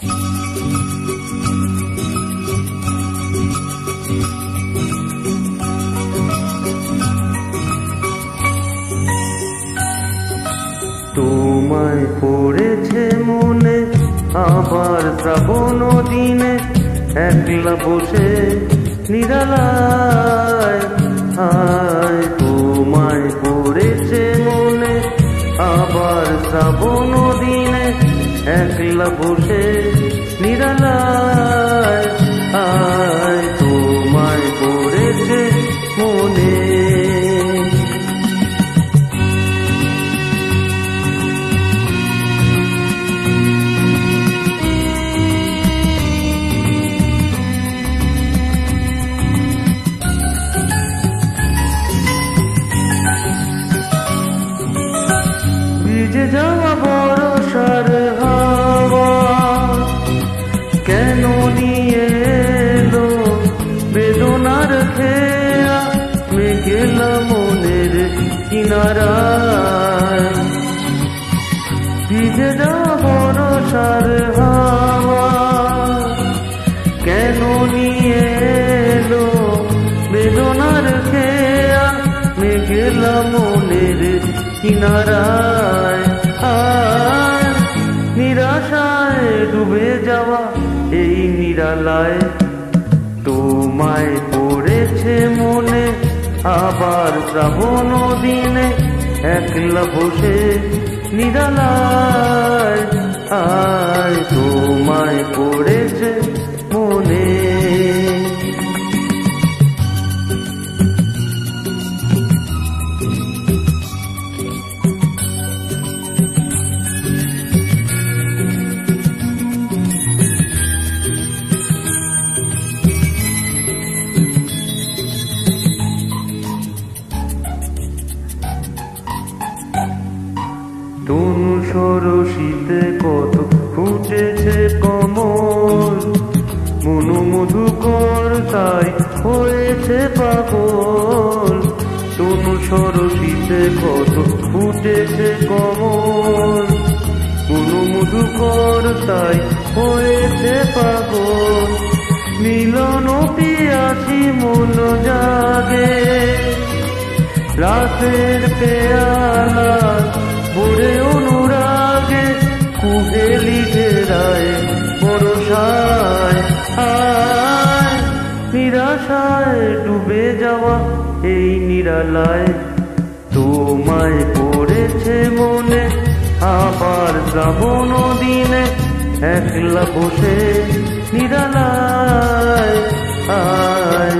তোমায় পড়েছে মনে আবার শ্রাবণ দিনে, একলা বসে নিরালায়। হায় তোমায় পড়েছে মনে আবার শ্রাবণ দিনে, একলা বসে নিরালায়। হায় তোমায় পড়েছে মনে। ভিজে যাওয়া বর্ষার হাওয়া কেন নিয়ে এলো বেদনার খেয়া, মেঘেলা মনের কিনারায়। ভিজে যাওয়া বর্ষার হাওয়া কেন নিয়ে এলো বেদনার খেয়া, মেঘেলা মনের কিনারায়। আর নিরাশায় ডুবে যাওয়া এই নিরালায়, তোমায় পড়েছে মনে আবার শ্রাবণ দিনে, একলা বসে নিরালায়। আয় তোমায় পড়েছে মনে। তনু সরসিতে কত ফুটেছে কমল, মনু মধুকর তাই হয়েছে পাগল। তনু সরসিতে কত ফুটেছে কমল, মনু মধুকর তাই হয়েছে পাগল। মিলন পিয়াসি মন জাগে, রাতের পেয়ালা ভরে অনুরাগে, কুহেলি ঢেরায় বরষায়। আয় নিরাশায় ডুবে যাওয়া এই নিরালায়, তোমায় পড়েছে মনে আবার শ্রাবণ দিনে, একলা বসে নিরালায়। আয়